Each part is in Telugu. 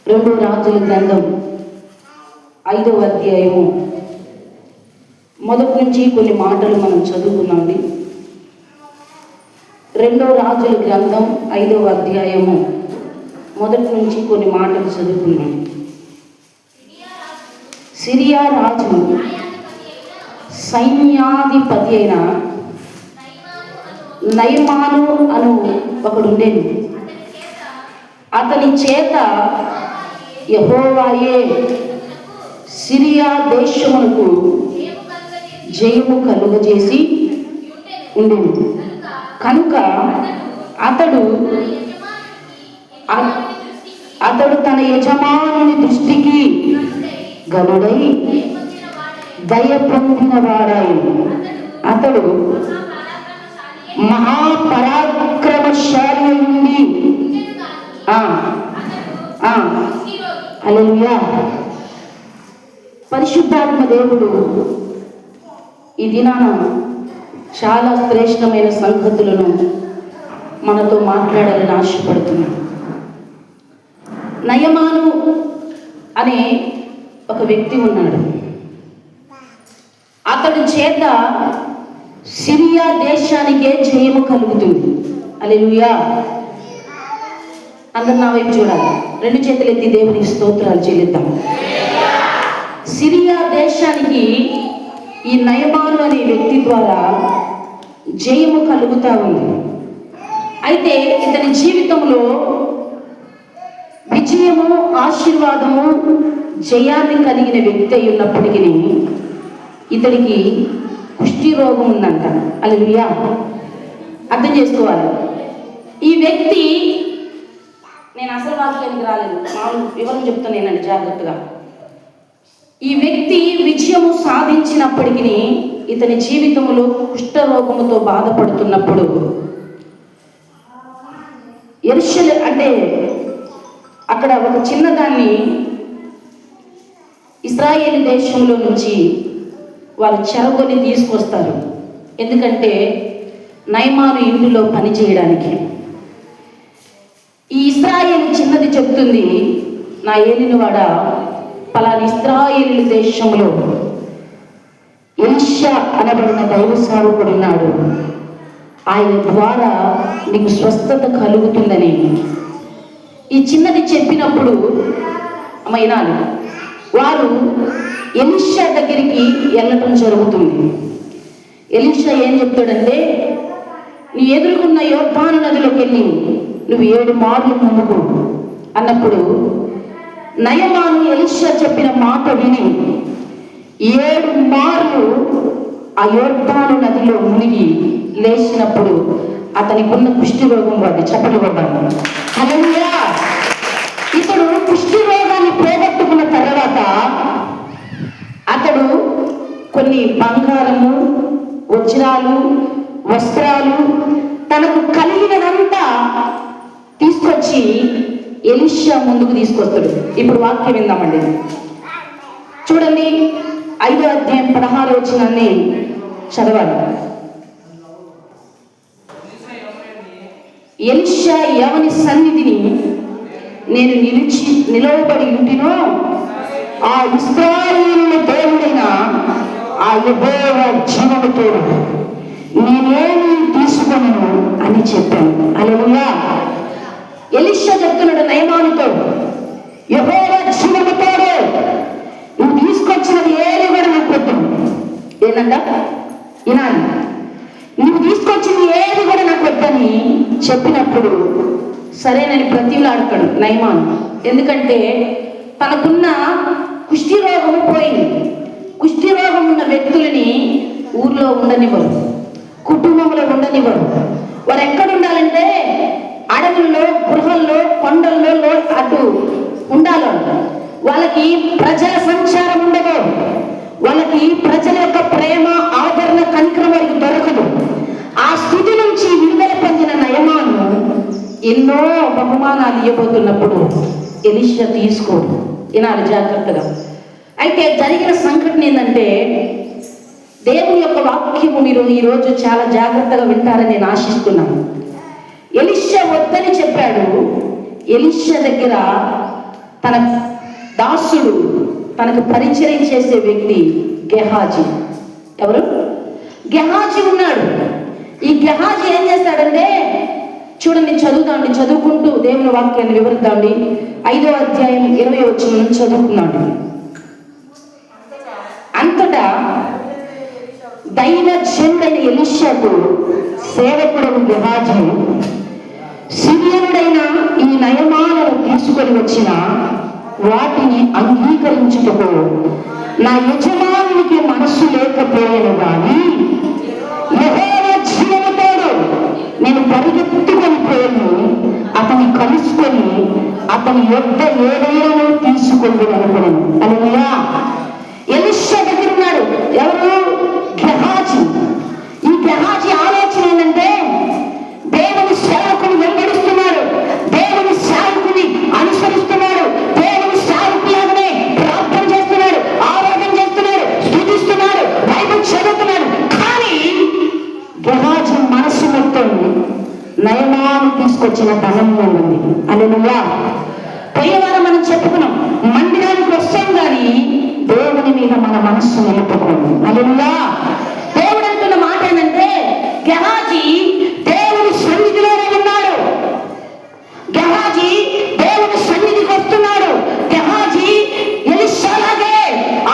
రెండో రాజుల గ్రంథం 5వ అధ్యాయము మొదటి నుంచి కొన్ని మాటలు మనం చదువుకున్నాండి. రెండో రాజుల గ్రంథం 5వ అధ్యాయము మొదటి నుంచి కొన్ని మాటలు చదువుకున్నాం. సిరియా రాజు సైన్యాధిపతి అయిన నయమాను అను ఒకడుండేను. అతని చేత యెహోవాయే సిరియా దేశమునకు జయము కలుగజేసి ఉండేను. కనుక అతడు తన యజమానుని దృష్టికి గనుడై దయ పొందిన వాడాయి. అతడు మహాపరాక్రమశాలి నుండి హల్లెలూయా. పరిశుద్ధాత్మ దేవుడు ఈ దినాన చాలా శ్రేష్టమైన సంగతులను మనతో మాట్లాడాలని ఆశపడుతున్నాను. నయమాను అనే ఒక వ్యక్తి ఉన్నాడు. అతడి చేత సిరియా దేశానికే జయము కలుగుతుంది. హల్లెలూయా. అందరు నా వైపు చూడాలి. రెండు చేతులు ఎత్తి దేవునికి స్తోత్రాలు చెల్లిద్దాం. సిరియా దేశానికి ఈ నయమాను అనే వ్యక్తి ద్వారా జయము కలుగుతూ ఉంది. అయితే ఇతని జీవితంలో విజయము, ఆశీర్వాదము, జయాన్ని కలిగిన వ్యక్తి అయి ఉన్నప్పటికీ ఇతడికి కుష్టి రోగం ఉందంట. హల్లెలూయా. అర్థం చేసుకోవాలి. ఈ వ్యక్తి, నేను అసలు వాక్యానికి రాలేదు, మామూలు వివరం చెప్తానేనండి జాగ్రత్తగా. ఈ వ్యక్తి విజయము సాధించినప్పటికీ ఇతని జీవితంలో కుష్ఠరోగముతో బాధపడుతున్నప్పుడు యెరూషలేము అంటే అక్కడ ఒక చిన్నదాన్ని ఇశ్రాయేలు దేశంలో నుంచి వాళ్ళు చెరగొని తీసుకొస్తారు. ఎందుకంటే నయమాను ఇంటిలో పని చేయడానికి. ఈ ఇశ్రాయేలు చిన్నది చెప్తుంది, నా ఏలినవాడ, పలాని ఇశ్రాయేలు దేశంలో ఎలీషా అనబడిన దైవ సేవకుడు ఉన్నాడు, ఆయన ద్వారా నీకు స్వస్థత కలుగుతుందని ఈ చిన్నది చెప్పినప్పుడు అమ్మాయినాలు వారు ఎలీషా దగ్గరికి వెళ్ళటం జరుగుతుంది. ఎలీషా ఏం చెప్తాడంటే, నీ ఎదురుకున్న యోర్దాను నదిలోకి వెళ్ళి నువ్వు 7 మార్లు మునుగు అన్నప్పుడు నయమాను ఎలీషా చెప్పిన మాట విని 7 మార్లు ఆ యోర్దాను నదిలో మునిగి లేచినప్పుడు అతనికి ఉన్న కుష్టి రోగం వాడి చప్పట్లు కొట్టాను. హల్లెలూయా. ఇతడు కుష్టి రోగాన్ని పోగొట్టుకున్న తర్వాత అతడు కొన్ని బంగారము, వజ్రాలు, వస్త్రాలు తనకు కలిగినదంతా తీసుకొచ్చి ఎలీషా ముందుకు తీసుకొస్తాడు. ఇప్పుడు వాక్యం విందామండి. చూడండి, 5వ అధ్యాయం 16వ వచనాన్ని చదవాలి. ఎలీషా ఎవని సన్నిధిని నేను నిలవబడి ఉంటినో ఆ ఇశ్రాయేలు దేవుడైన ఆ యెహోవా జీవముతో నేనేమి తీసుకొనను అని చెప్పాను. హల్లెలూయా. ఎలీషా చెప్తున్నాడు నయమానుతో, యెహోవా జీవముతో నువ్వు తీసుకొచ్చినది ఏది కూడా నాకు వద్దు. ఏందంట వినాలి. నువ్వు తీసుకొచ్చింది ఏది కూడా నాకు వద్దని చెప్పినప్పుడు సరేనని ప్రతిలాడతాడు నయమాను. ఎందుకంటే తనకున్న కుష్టి రోగము పోయింది. కుష్టి రోగం ఉన్న వ్యక్తులని ఊర్లో ఉండనివ్వరు, కుటుంబంలో ఉండనివ్వరు. వారు ఎక్కడ ఉండాలంటే అడవుల్లో, గృహంలో, కొండల్లో అటు ఉండాలి. వాళ్ళకి ప్రజల సంచారం ఉండదు. వాళ్ళకి ప్రజల యొక్క ప్రేమ, ఆదరణ, కనికరం వారికి దొరకదు. ఆ స్థితి నుంచి విడుదల పొందిన నయమాను ఎన్నో బహుమానాలు ఇవ్వబోతున్నప్పుడు ఎలీషా తీసుకోడు. వినాలి జాగ్రత్తగా. అయితే జరిగిన సంఘటన ఏంటంటే, దేవుని యొక్క వాక్యము మీరు ఈరోజు చాలా జాగ్రత్తగా వింటారని నేను ఆశిస్తున్నాను. ఎలీషా వద్దని చెప్పాడు. ఎలీషా దగ్గర తన దాసుడు, తనకు పరిచయం చేసే వ్యక్తి గెహాజీ. ఎవరు? గెహాజీ ఉన్నాడు. ఈ గెహాజీ ఏం చేస్తాడంటే, చూడండి, చదువుతాండి, చదువుకుంటూ దేవుని వాక్యాన్ని వివరిద్దాండి. 5వ అధ్యాయం 20వ వచనం నుంచి చదువుకున్నాడు. అంతటా దైవజనుడైన ఎలీషాకు సేవకుడు గెహాజీ, సిరియనుడైన ఈ నయమాలను తీసుకొని వచ్చిన వాటిని అంగీకరించుటకు నా యజమానునికి మనస్సు లేకపోయాను, కానీ యెహోవా జీవముతోడు నేను పరిగెత్తుకొని పోయి అతని కలుసుకొని అతని యొద్ద ఏదైనా తీసుకొని అనుకున్నాను. హల్లెలూయా. ఎలీషా దగ్గర ఉన్నాడు. ఎవరు? గెహాజీ. ఈ గెహాజీ ఆలోచన ఏంటంటే, దేవుని సేవకుని వెంబడిస్తున్నాడు, దేవుని సేవకుని అనుసరిస్తున్నాడు, దేవుని సేవకులాగానే ప్రార్థన చేస్తున్నాడు, ఆరాధన చేస్తున్నాడు, స్తుతిస్తున్నాడు, బైబిల్ చదువుతున్నాడు. కానీ గెహాజీ మనసు మొత్తం నయమాను తీసుకొచ్చిన ధనంలో ఉంది. హల్లెలూయా. పోయిన వారం మనం చెప్పుకున్నాం, మందిరానికి వస్తాం కానీ దేవుని మీద మన మనస్సు నిలుపుకోండి. హల్లెలూయా. దేవుడు అంటున్న మాట ఏంటంటే, గెహాజీ దేవుని సన్నిధిలోనే ఉన్నాడు. గెహాజీ దేవుని సన్నిధికి వస్తున్నాడు. గెహాజీ ఎలీషాలాగే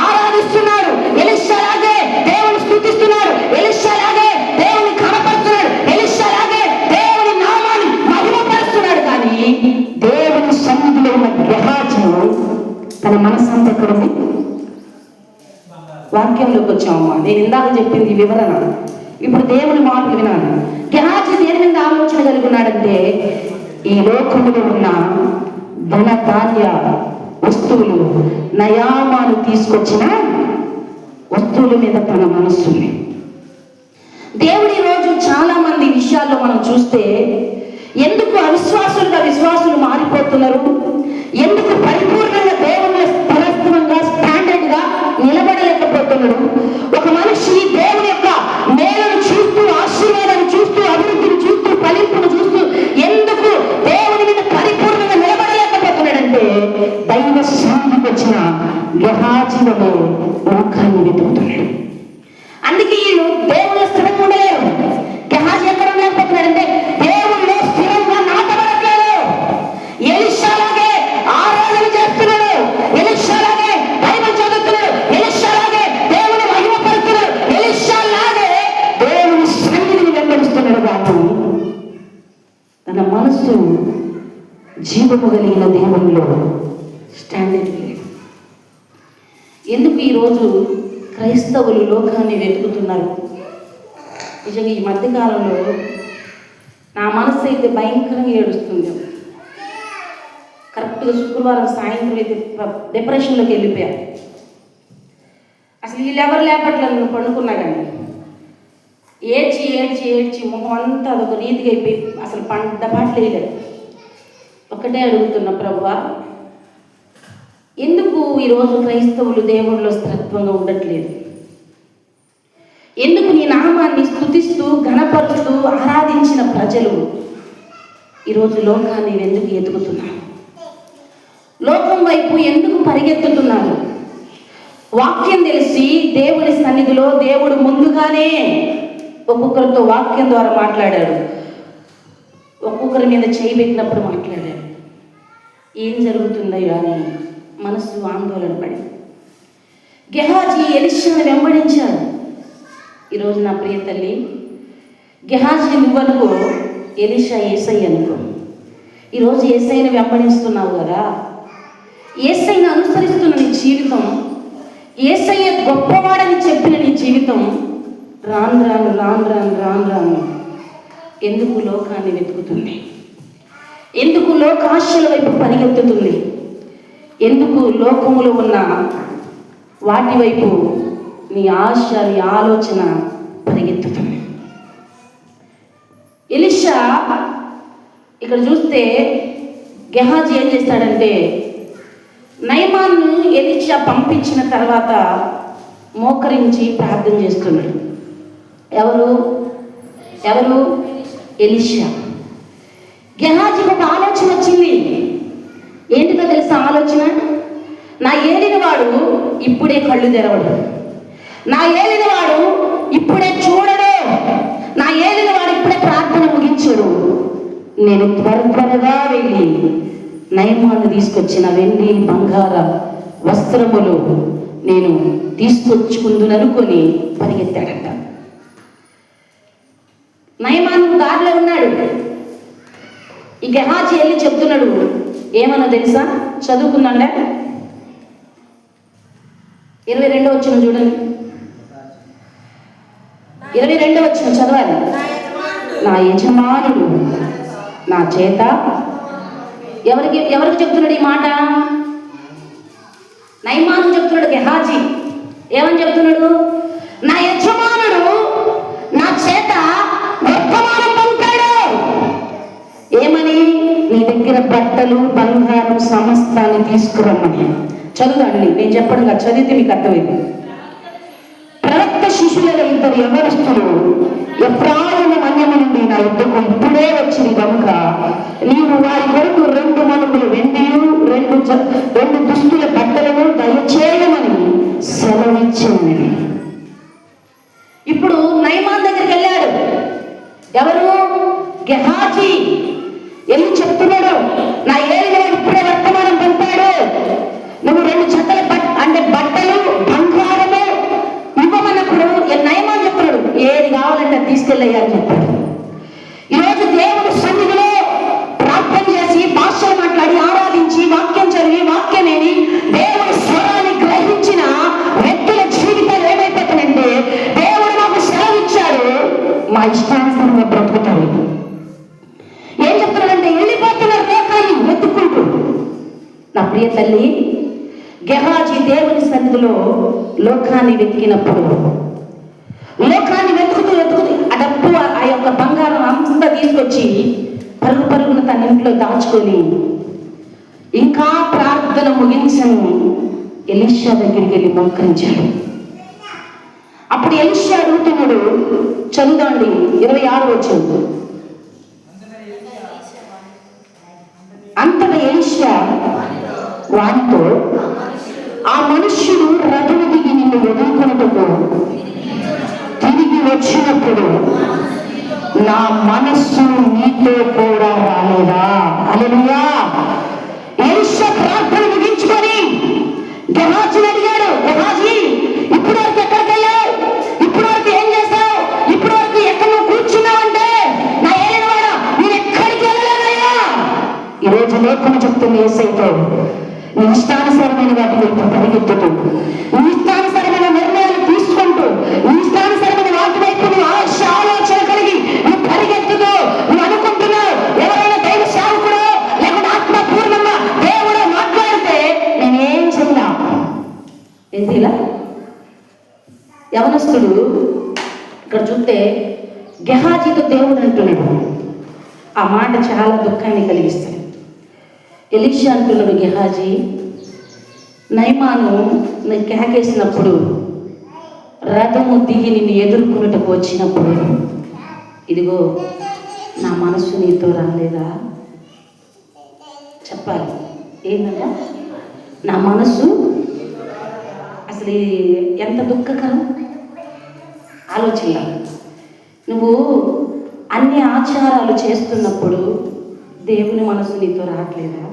ఆరాధిస్తున్నాడు, ఎలీషాలాగే దేవుని స్తుతిస్తున్నాడు, ఎలీషాలాగే దేవుని కనపరుస్తున్నాడు, ఎలీషాలాగే దేవుని నామాన్ని మహిమపరుస్తున్నాడు. కానీ దేవుని సన్నిధిలో ఉన్న గెహాజీ తన మనసంతా ఎక్కడ ఉంది? వాక్యంలోకి వచ్చామమ్మా. నేను ఇందాక చెప్పింది వివరణ, ఇప్పుడు దేవుని మాటలు వినాలి. గెహాజీ దేని మీద ఆలోచన కలిగి ఉన్నాడంటే, ఈ లోకములో ఉన్న ధన ధాన్య వస్తువులు, నయామాలు తీసుకొచ్చిన వస్తువుల మీద తన మనస్సు. దేవుడి రోజు చాలా మంది విషయాల్లో మనం చూస్తే, ఎందుకు అవిశ్వాసులుగా విశ్వాసులు మారిపోతున్నారు, ఎందుకు పరిపూర్ణంగా దేవుని స్థిరత్వంగా స్టాండర్డ్ గా నిలబడలేకపోతున్నాడు. ఒక మనిషి దేవుని యొక్క మేలును చూస్తూ, ఆశీర్వాదాన్ని చూస్తూ, అభివృద్ధిని చూస్తూ, ఫలింపును చూస్తూ ఎందుకు దేవుని మీద పరిపూర్ణంగా నిలబడలేకపోతున్నాడంటే, దైవ సన్నిధికి వచ్చిన గెహాజీలో లోకాన్ని వెతుకుతున్నాడు. అందుకే వీళ్ళు దేవుళ్ళు స్థిరంగా ఉండలేరు. గెహాజీ ఎక్కడ ఉండలేకపోతున్నాడంటే, దేవుళ్ళు స్థిరంగా నాటబడట్లేదు. ఎలీషాలాగే ఆరాధన చేస్తున్నాడు, ఎలీషాలాగే బైబిల్ చదువుతున్నాడు, ఎలీషాలాగే దేవుని మహిమపరుస్తున్నాడు, ఎలీషాలాగే దేవుని సన్నిధిని వెంబడిస్తున్నాడు. కానీ తన మనస్సు జీవము కలిగిన దేవునిలో స్టాండర్డ్ లేదు. ఎందుకు ఈరోజు క్రైస్తవులు లోకాన్ని వెతుకుతున్నారు? నిజంగా ఈ మధ్యకాలంలో నా మనసు అయితే భయంకరంగా ఏడుస్తుంది. కరెక్ట్గా శుక్రవారం సాయంత్రం అయితే డిప్రెషన్లోకి వెళ్ళిపోయారు. అసలు వీళ్ళెవరు లేపట్లేదు, నేను పడుకున్నా కానీ ఏడ్చి ఏడ్చి ఏడ్చి మొహం అంతా అదొక రీతిగా అయిపోయి అసలు పంట పాటలు వేయలేదు. ఒక్కటే అడుగుతున్నా, ప్రభువా, ఎందుకు ఈరోజు క్రైస్తవులు దేవుళ్ళలో స్థిరత్వంగా ఉండట్లేదు? ఎందుకు నీ నామాన్ని స్తుతిస్తూ ఘనపరుస్తూ ఆరాధించిన ప్రజలు ఈరోజు లోకాన్ని ఎందుకు ఎదుగుతున్నారు? లోకం వైపు ఎందుకు పరిగెత్తుతున్నారు? వాక్యం తెలిసి దేవుని సన్నిధిలో దేవుడు ముందుగానే ఒక్కొక్కరితో వాక్యం ద్వారా మాట్లాడాడు, ఒక్కొక్కరి మీద చేయి పెట్టినప్పుడు మాట్లాడాడు. ఏం జరుగుతుందయ్యా అని మనసు ఆందోళన పడి గెహాజీ ఎలీషాను వెంబడించాడు. ఈరోజు నా ప్రియ తల్లి, గెహాజీ నువ్వనుకో, ఎలీషా యేసయ్య అనుకో. ఈరోజు యేసయ్యను వెంబడిస్తున్నావు కదా, యేసయ్యను అనుసరిస్తున్న నీ జీవితం, యేసయ్య గొప్పవాడని చెప్పిన నీ జీవితం రాను రాను రాను రాను రాను రాను ఎందుకు లోకాన్ని వెతుకుతుంది? ఎందుకు లోకాశల వైపు పరిగెత్తుతుంది? ఎందుకు లోకములో ఉన్న వాటి వైపు నీ ఆశ, నీ ఆలోచన పరిగెత్తుతుంది? ఎలీషా ఇక్కడ చూస్తే గెహాజీ ఏం చేస్తాడంటే, నయమాన్ను ఎలీషా పంపించిన తర్వాత మోకరించి ప్రార్థన చేస్తున్నాడు. ఎవరు? ఎలీషా. గెహాజీకి ఒక ఆలోచన వచ్చింది. ఏంటిదో తెలుసా ఆలోచన? నా ఏలినవాడు ఇప్పుడే కళ్ళు తెరవడు, నా ఏలినవాడు ఇప్పుడే చూడడు, నా ఏలినవాడు ఇప్పుడే ప్రార్థన ముగించడు. నేను త్వరగా వెళ్ళి నయమాను తీసుకొచ్చిన వెండి బంగార వస్త్రములు నేను తీసుకొచ్చుకుందుననుకొని పరిగెత్తాడంట. నయమాను దారిలో ఉన్నాడు. ఈ గెహాజీ వెళ్ళి చెప్తున్నాడు. ఏమన్నా తెలుసా? చదువుకుందాంలే. 22వ వచనం చూడండి. 22వ వచనం చదవాలి. నా యజమానుడు నా చేత ఎవరికి చెప్తున్నాడు ఈ మాట? నయమాను చెప్తున్నాడు. గెహాజీ ఏమని చెప్తున్నాడు? నా యజమానుడు నా చేత వర్తమానం పంపాడు. ఏమని? నీ దగ్గర బట్టలు బంగారం సమస్తాన్ని తీసుకురమ్మని. చదువుదండి, నేను చెప్పడం కాదు, చదివితే మీకు అర్థమైంది. ప్రవక్త శిష్యులలో 2 యవనస్తులు ఎఫ్రాయిము మన్యము నుండి నా యుద్ధకు ఇప్పుడే వచ్చింది కనుక నీవు వారి కొరకు 2 మణుగులు వెండియు 2 దుస్తుల బట్టలను దయచేయమని సెలవిచ్చింది. ఇప్పుడు నయమాన్ దగ్గరికి వెళ్ళాడు. ఎవరు? గెహాజీ వెళ్ళి చెప్తున్నాడు, నా ఏలినవాడు ఇప్పుడే వర్తమానం పంపాడు. నువ్వు 2 జతల బట్టలు బంగారము ఇవ్వమన్నప్పుడు నయమాన్ చెప్తున్నాడు, ఏది కావాలంటే తీసుకెళ్ళయ్యా అని చెప్పాడు. ఈరోజు దేవుడు సన్నిధిలో ప్రార్థన చేసి భాషలు మాట్లాడి ఆరాధించి వాక్యం చదివి వాక్యం విని దేవుడి స్వరాన్ని గ్రహించిన వ్యక్తుల జీవితాలు ఏమైపోతాయంటే, దేవుడు మాకు సెలవిచ్చాడు, మా ఇష్టానుసారంగా బ్రతుకుతాడు. ఏం చెప్తున్నాడంటే, వెళ్ళిపోతున్నారు లోకాన్ని వెతుక్కుంటూ. నా ప్రియ తల్లి, గెహాజీ దేవుని సన్నిధిలో లోకాన్ని వెతికినప్పుడు, లోకాన్ని వెతుకుతూ ఆ డబ్బు ఆ యొక్క బంగారం అంతా తీసుకొచ్చి పరుగున తన ఇంట్లో దాచుకొని ఇంకా ప్రార్థన ముగించను ఎలీషా దగ్గరికి వెళ్ళి మోకరించాడు. అప్పుడు ఎలీషా అడుగుతున్నాడు, చదువుదాండి 26వ వచనం. అంతటా ఎలీషా వానితో, ఆ మనుష్యుడు రథము దిగి నిన్ను ఎదుర్కొనుటకు తిరిగి వచ్చినప్పుడు నా మనస్సు నీతో కూడా రాలేదా? హల్లెలూయా. ఎలీషా ప్రార్థన ముగించుకొని గెహాజీని అడిగాడు, గెహాజీ ఇప్పుడు వరకు ఎక్కడికి వెళ్ళావు? ఇప్పుడు వరకు ఏం చేస్తావు? ఇప్పుడు వరకు ఎక్కడ నువ్వు కూర్చున్నావంటే, నా ఏలినవాడా నేను ఎక్కడికి వెళ్ళలేదయ్యా. ఈరోజు లేఖను చెప్తుంది యేసయ్యతో, నీ ఇష్టానుసారమైన వాటి వైపు పరిగెత్తుతూ, నీ ఇష్టానుసారమైన నిర్ణయాలు తీసుకుంటూ, నీ ఇష్టానుసారమైన వాటి వైపు నువ్వు ఆలోచన కలిగి నువ్వు పరిగెత్తుతూ నువ్వు అనుకుంటున్నావు. ఎవరైనా దైవ సేవకుడు లేకుండా ఆత్మపూర్ణంగా దేవుడు మాట్లాడితే నేనేం చెయ్యలా. ఏం చెయ్యలా? యవనస్తుడు ఇక్కడ చూస్తే గెహాజీతో దేవుడు అంటున్నాడు. ఆ మాట చాలా దుఃఖాన్ని కలిగిస్తుంది. ఎలీషా అంటున్నాడు, గెహాజీ నయమాను నేను కేకేసినప్పుడు రథము దిగి నిన్ను ఎదుర్కొనుటకు వచ్చినప్పుడు ఇదిగో నా మనస్సు నీతో రాలేదా? చెప్పాలి. ఏంటంటే నా మనస్సు అసలు ఎంత దుఃఖకరం ఆలోచన. నువ్వు అన్ని ఆచారాలు చేస్తున్నప్పుడు దేవుని మనసు నీతో రావట్లేదా?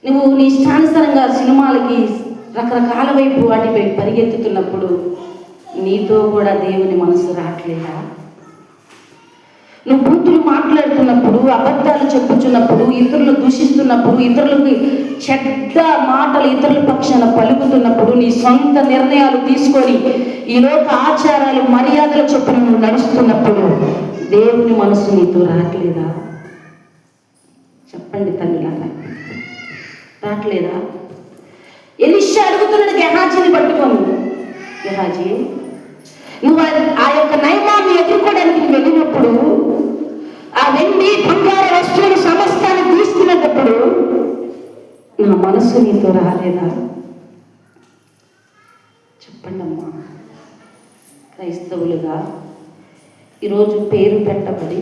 నువ్వు నీ ఇష్టానుసారంగా సినిమాలకి రకరకాల వైపు వాటిపై పరిగెత్తుతున్నప్పుడు నీతో కూడా దేవుని మనసు రావట్లేదా? నువ్వు బూతులు మాట్లాడుతున్నప్పుడు, అబద్ధాలు చెప్పుచున్నప్పుడు, ఇతరులు దూషిస్తున్నప్పుడు, ఇతరులకి చెడ్డ మాటలు ఇతరుల పక్షాన పలుకుతున్నప్పుడు, నీ సొంత నిర్ణయాలు తీసుకొని ఈ లోక ఆచారాలు మర్యాదల చొప్పున నువ్వు నడుస్తున్నప్పుడు దేవుని మనసు నీతో రావట్లేదా? చెప్పండి తల్లులారా, రావట్లేదా? ఎలీషా అడుగుతున్నాడు గెహాజీని పట్టుకొని, గెహాజీ నువ్వు ఆ యొక్క నయమాన్ని ఎదుర్కోవడానికి వెళ్ళినప్పుడు, ఆ వెండి బంగార వస్తువులు సమస్తాన్ని తీసుకునేటప్పుడు నా మనసు నీతో రాలేదా? చెప్పండి అమ్మా. క్రైస్తవులుగా ఈరోజు పేరు పెట్టబడి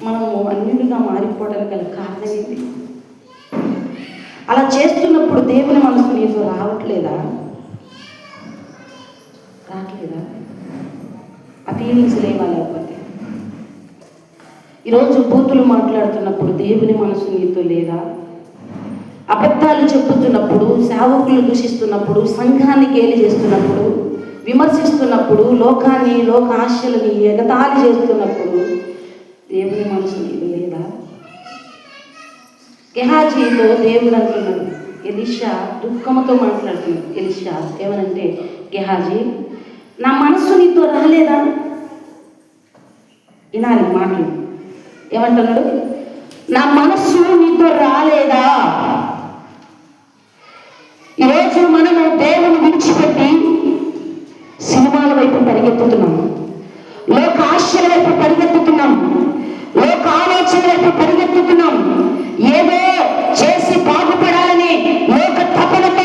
మనము అన్యులుగా మారిపోవడానికి గల కారణం ఏంటి? అలా చేస్తున్నప్పుడు దేవుని మనసు నీతో రావట్లేదా? రావట్లేదా? ఆ ఫీలింగ్స్ లేవా? లేకపోతే ఈరోజు బూతులు మాట్లాడుతున్నప్పుడు దేవుని మనసు నీతో లేదా? అబద్ధాలు చెప్పుతున్నప్పుడు, సేవకులు దూషిస్తున్నప్పుడు, సంఘాన్ని గేలి చేస్తున్నప్పుడు, విమర్శిస్తున్నప్పుడు, లోకాన్ని, లోక ఆశలని ఎగతాళి చేస్తున్నప్పుడు దేవుని మనసు నీతో లేదా? గెహాజీతో దేవుడు అంటున్నాడు, ఎలీషా దుఃఖంతో మాట్లాడుతున్నాడు. ఎలీషా ఏమనంటే, గెహాజీ నా మనసు నీతో రాలేదా? వినాలి మాటలు. ఏమంటున్నాడు? నా మనస్సు నీతో రాలేదా? ఈరోజు మనము దేవుని విడిచిపెట్టి సినిమాల వైపు పరిగెత్తుతున్నాం, లోక ఆశల వైపు పరిగెత్తుతున్నాం, లోక ఆలోచన వైపు పరిగెత్తుతున్నాం, ఏదో చేసి బాగుపడాలని లోక తపనతో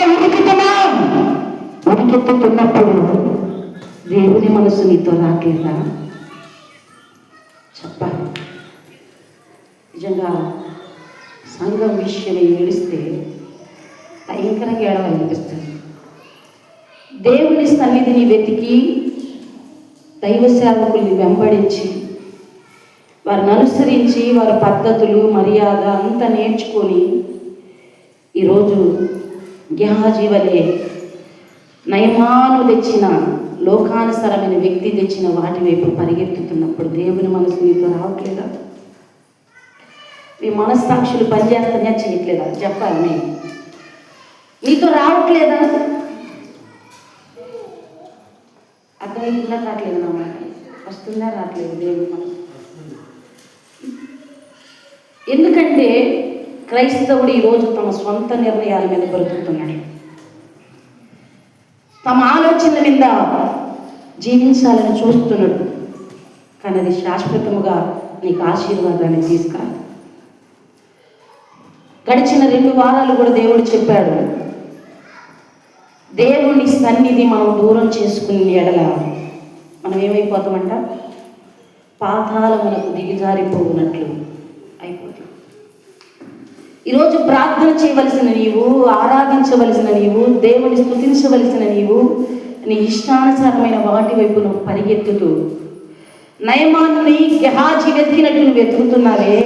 ఉరికెత్తుతున్నప్పుడు దేవుని మనసు నీతో రాట్లేదా? చెప్పాలి. నిజంగా సంఘం విషయమై ఏడిస్తే భయంకరంగా ఏడవనిపిస్తుంది. దేవుని సన్నిధిని వెతికి దైవ సేవకుల్ని వెంబడించి వారిని అనుసరించి వారి పద్ధతులు, మర్యాద అంతా నేర్చుకొని ఈరోజు గెహాజీ వలె నయమాను తెచ్చిన, లోకానుసరమైన వ్యక్తి తెచ్చిన వాటి వైపు పరిగెత్తుతున్నప్పుడు దేవుని మనసు నీతో రావట్లేదా? మీ మనస్సాక్షులు పనిచేస్తానే చేయట్లేదా? చెప్పాలి. నేను నీతో రావట్లేదా? అర్థమైందా? రావట్లేదు నా మాట. వస్తుందా? రావట్లేదు దేవుని మనసు. ఎందుకంటే క్రైస్తవుడు ఈరోజు తమ సొంత నిర్ణయాల మీద బ్రతుకుతున్నాడు, తమ ఆలోచనల మీద జీవించాలని చూస్తున్నాడు. కానీ అది శాశ్వతముగా నీకు ఆశీర్వాదాన్ని తీసుకురాదు. గడిచిన 2 వారాలు కూడా దేవుడు చెప్పాడు, దేవుని సన్నిధి మనం దూరం చేసుకునే ఎడల మనం ఏమైపోతామంట? పాతాళమునకు దిగజారిపోయినట్లు అయిపోతుంది. ఈరోజు ప్రార్థన చేయవలసిన నీవు, ఆరాధించవలసిన నీవు, దేవుని స్తుతించవలసిన నీవు నీ ఇష్టానుసారమైన వాటి వైపు నువ్వు పరిగెత్తుతూ నయమాన్ని గెహాజీ వెతికినట్టు నువ్వు వెతుకుతున్నావే.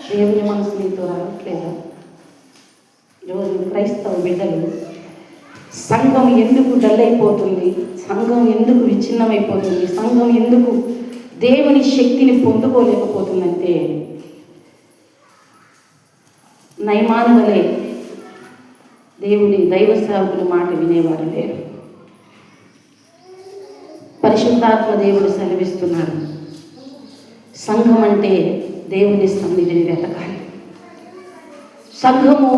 దేవుని మనసు నీతో రావట్లేదా? ఈరోజు క్రైస్తవ బిడ్డలు సంఘం ఎందుకు డల్ అయిపోతుంది, సంఘం ఎందుకు విచ్ఛిన్నమైపోతుంది, సంఘం ఎందుకు దేవుని శక్తిని పొందుకోలేకపోతుందంటే నయమాను వలె దేవుని దైవ సేవకుల మాట వినేవారు లేరు. పరిశుద్ధాత్మ దేవుడు సెలవిస్తున్నాడు, సంఘం అంటే దేవుని సన్నిధిని వెతకాలి. సంఘము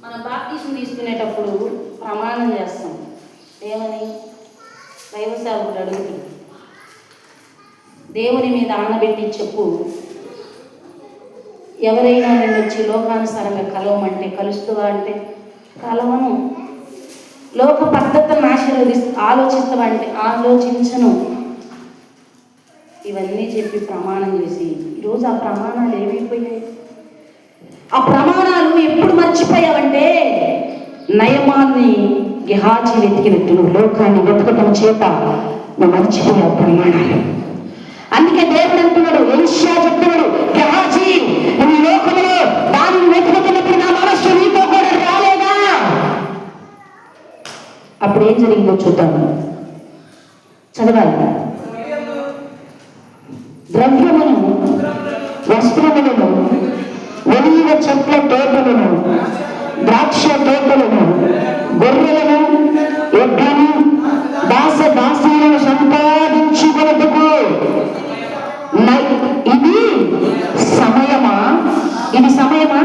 మన బాప్టిజం తీసుకునేటప్పుడు ప్రమాణం చేస్తాం. ఏమని? దైవ సేవకుడు అడుగుతుంది, దేవుని మీద ఆనబెట్టి చెప్పు, ఎవరైనా నేను వచ్చి లోకానుసారంగా కలవమంటే కలుస్తావా అంటే కలవను. లోక పద్ధతులను ఆలోచిస్తావా అంటే ఆలోచించను. ఇవన్నీ చెప్పి ప్రమాణం చేసి ఈరోజు ఆ ప్రమాణాలు ఏమైపోయాయి? ఆ ప్రమాణాలు ఎప్పుడు మర్చిపోయావంటే నయమాన్ని గెహాజీ వెతికినట్టు నువ్వు లోకాన్ని వెతకటం చేత నువ్వు మర్చిపోయావు ప్రమాణాలు. అందుకే దేవుడు అంటున్నాడు, ఎలీషా చెప్తున్నాడు, గెహాజీ నువ్వు లోకంలో దానిని వెతుకుతున్నప్పుడు నా మనస్సు నీతో కూడా రాలేదా? అప్పుడు ఏం జరిగిందో చూద్దాము. చదవాలి. ద్రవ్యమును, వస్త్రములను, ఒలీవ చెట్ల తోటలను, ద్రాక్ష తోటలను, గొర్రెలను, ఎడ్లను, దాస దాసీలను సంపాదించుకొనుటకు ఇది సమయమా? ఇది సమయమా?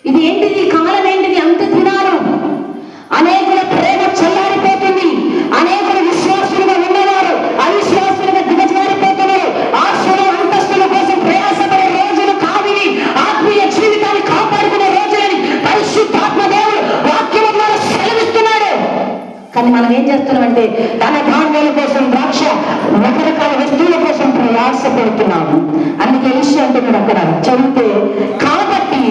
ఇది ఏంటిది? కాలం ఏంటిది? అంత దినాలు అనేకుల ప్రేమ చల్లారిపోతుంది, అనేకుల విశ్వాసులుగా ఉన్నవారు అవిశ్వాసులుగా దిగజారిపోతున్నారు. ఆశలు అంతస్తుల కోసం ప్రయాసపడే రోజులు కావిని, ఆత్మీయ జీవితాన్ని కాపాడుకునే రోజులని పరిశుద్ధాత్మ దేవుడు వాక్యం ద్వారా సెలవిస్తున్నాడు. కానీ మనం ఏం చేస్తున్నామంటే ధన ధాన్యాల కోసం, ద్రాక్ష రకరకాల వస్తువుల కోసం ప్రయాసపడుతున్నాము. అందుకే విషయం అంటున్నాడు అక్కడ చదివితే, కాబట్టి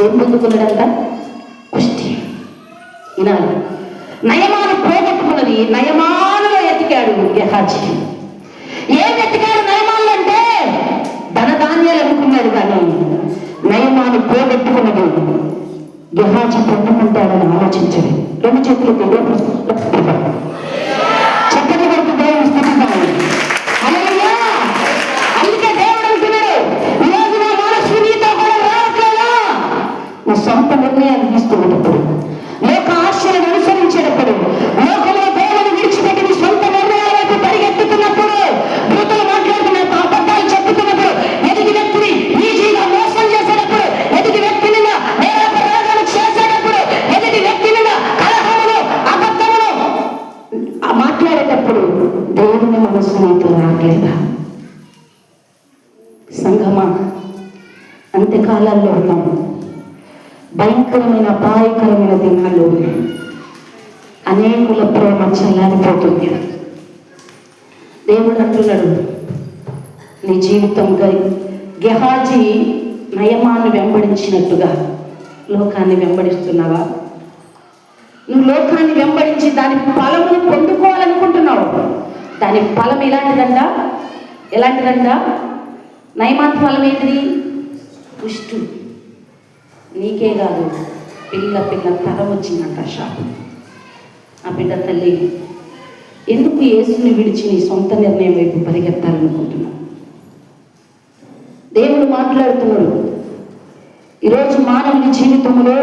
ఏం పొందుకున్నాడంట? కుష్టి. వినాలి. నయమాను పోగొట్టుకున్నది నయమానులో ఎతికాడు గెహాజీ. ఏం ఎతికాడు నయమానులు అంటే ధనధాన్యాలు అనుకున్నాడు, కానీ నయమాను పోగొట్టుకున్నది గెహాజీ పొందుకుంటాడని ఆలోచించడు. రెండు చేతులు చక్కటి వరకు దేవుని స్థితిస్తాను. హల్లెలూయా. అందుకే దేవుడు అంటున్నాడు, ఈరోజు నా మనసు నీతో కూడా రావట్లేదా? నా సొంత నిర్ణయాలు తీసుకునేటప్పుడు, లోక ఆశలను అనుసరించేటప్పుడు, లోకంలో దేవుని విడిచిపెట్టి నీ సొంత నిర్ణయాల వైపు పరిగెత్తుతున్నప్పుడు, భూతులు మాట్లాడుతున్న అబద్ధాలు చెప్పుతున్నప్పుడు, ఎదుటి వ్యక్తిని ఈజీగా మోసం చేసేటప్పుడు, ఎదుటి వ్యక్తి మీద నేరాపరాధాలు చేసేటప్పుడు, ఎదుటి వ్యక్తి మీద కలహములు అబద్ధములు మాట్లాడేటప్పుడు దేవుని మనసు నీతో రావట్లేదా? సంఘమా, అంత్యకాలాల్లో ఉన్నాము. భయంకరమైన అపాయకరమైన దినాలు. అనేకుల ప్రేమ చల్లారిపోతుంది. దేవుడు అంటున్నాడు, నీ జీవితం గెహాజీ నయమాన్ని వెంబడించినట్టుగా లోకాన్ని వెంబడిస్తున్నావా? నువ్వు లోకాన్ని వెంబడించి దాని ఫలమును పొందుకోవాలనుకుంటున్నావు. దాని ఫలం ఎలాంటిదంట? నయమాన్ ఫలం ఏంటిది? పుష్టు. నీకే కాదు, పిల్ల తరం వచ్చిందంట శాపం. ఆ బిడ్డ తల్లి, ఎందుకు యేసుని విడిచి నీ సొంత నిర్ణయం వైపు పరిగెత్తాలనుకుంటున్నావు? దేవుడు మాట్లాడుతున్నాడు. ఈరోజు మానవుని జీవితంలో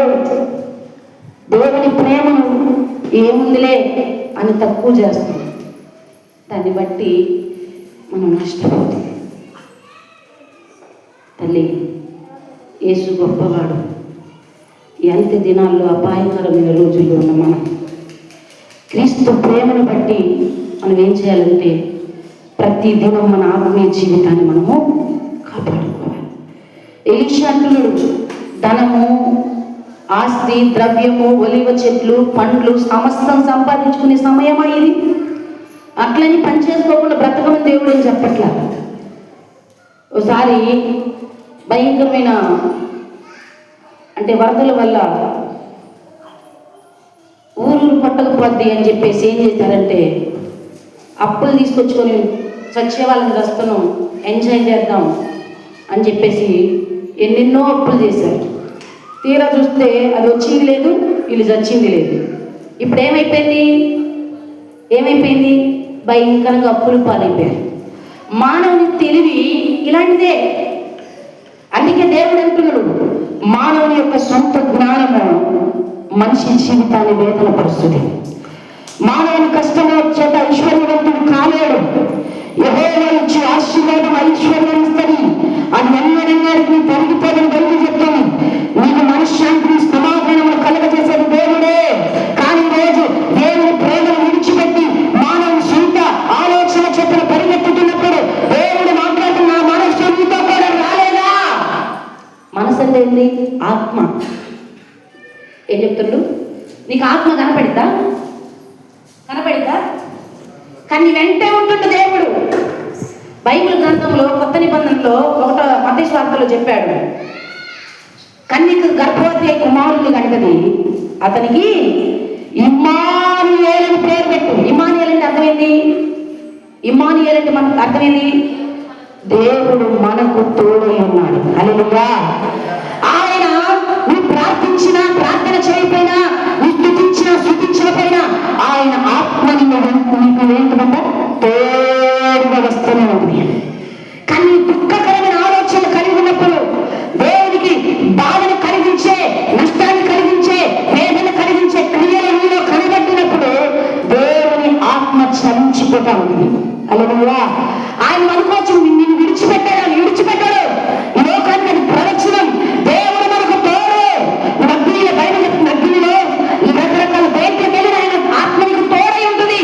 దేవుని ప్రేమను ఏముందిలే అని తక్కువ చేస్తాం. దాన్ని బట్టి మనం నష్టపోతాం. తల్లి, యేసు గొప్పవాడు. ఈ అంత్య దినాల్లో అపాయకరమైన రోజుల్లో ఉన్న మనం క్రీస్తు ప్రేమను బట్టి మనం ఏం చేయాలంటే ప్రతి దినం మన ఆత్మీయ జీవితాన్ని మనము కాపాడుకోవాలి. ఎలీషా అంటున్నాడు, ధనము, ఆస్తి, ద్రవ్యము, ఒలివ చెట్లు, పండ్లు సమస్తం సంపాదించుకునే సమయమా ఇది? అట్లని పని చేసుకోకుండా బ్రతకమని దేవుడు ఏం చెప్పట్లా. ఒకసారి భయంకరమైన వరదల వల్ల ఊరు పట్టకపోద్ది అని చెప్పేసి ఏం చేశారంటే, అప్పులు తీసుకొచ్చుకొని చచ్చే వాళ్ళని దస్తను ఎంజాయ్ చేద్దాం అని చెప్పేసి ఎన్నెన్నో అప్పులు చేశారు. తీరా చూస్తే అది వచ్చింది లేదు, వీళ్ళు చచ్చింది లేదు. ఇప్పుడు ఏమైపోయింది? భయంకరంగా అప్పులు పాలైపోయారు. మానవుని తెలివి ఇలాంటిదే. అందుకే దేవుడు అంటున్నాడు, మానవుని యొక్క సొంత జ్ఞానము మనిషి జీవితాన్ని వేదనపరుస్తుంది. మానవుని కష్టము చేత ఐశ్వర్యవంతుడు కాలేడు. యెహోవా ఇచ్చే ఆశీర్వాదం ఐశ్వర్యం ఇస్తుంది. అది ఎన్నడెన్నడికి పెరిగిపోదని బైబిల్ చెప్తుంది. నీకు మనశ్శాంతిని, సమాధానము కలుగజేసేది దేవుడే. కానీ రోజు దేవుని ప్రేమను విడిచిపెట్టి మానవుని సొంత ఆలోచన చేత పరిగెత్తుతున్నప్పుడు దేవుడు మాట్లాడుతున్న మనస్సు నీతో కూడా రాలేదా? మనసు అంటే ఏంటి? ఆత్మ. ఏం చెప్తుండ్రు? నీకు ఆత్మ కనపడిద్దా? కానీ వెంటే ఉంటుండే దేవుడు. బైబిల్ గ్రంథంలో కొత్త నిబంధనలో మత్తయి వార్తలో చెప్పాడు, కన్యక గర్భవతి కుమారుని కనుకది అతనికి ఇమ్మానుయేలు అని పేరు పెట్టు. ఇమ్మానుయేలు అంటే అర్థమైంది? ఇమ్మానుయేలు అంటే మనకు అర్థమైంది, దేవుడు మనకు తోడై ఉన్నాడు. హల్లెలూయా. ఆయన నువ్వు ప్రార్థించినా, ప్రార్థన చేయకపోయినా, నువ్వు స్తుతించకపోయినా ఆయన ఆత్మని నీకు ఏంటంట తోడుగా వస్తూనే ఉంటుంది. కానీ దుఃఖకరమైన ఆలోచనలు కలిగి ఉన్నప్పుడు, దేవునికి బాధను కలిగించే, నష్టాన్ని కలిగించే, వేదన కలిగించే క్రియలు నీలో కనబట్టినప్పుడు దేవుని ఆత్మ చలించిపోతా ఉంటుంది. హల్లెలూయా. ఆయన అనుకోవచ్చు నిన్ను విడిచిపెట్టాడు. ఈ లోకానికి అది ప్రవచనం. దేవుడు మనకు తోడు. అగ్నిలో బయట చెప్పిన అగ్నిలో ఈ రకరకాల బయటకు వెళ్ళిన ఆయన ఆత్మ నీకు తోడై ఉంటుంది.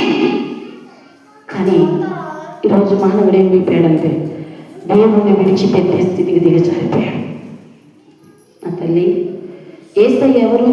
కానీ ఈరోజు మానవుడు ఏం అయిపోయాడంటే దేవుణ్ణి విడిచిపెట్టే స్థితికి దిగజారిపోయాడు. నా తల్లి, యేసయ్య ఎవరు?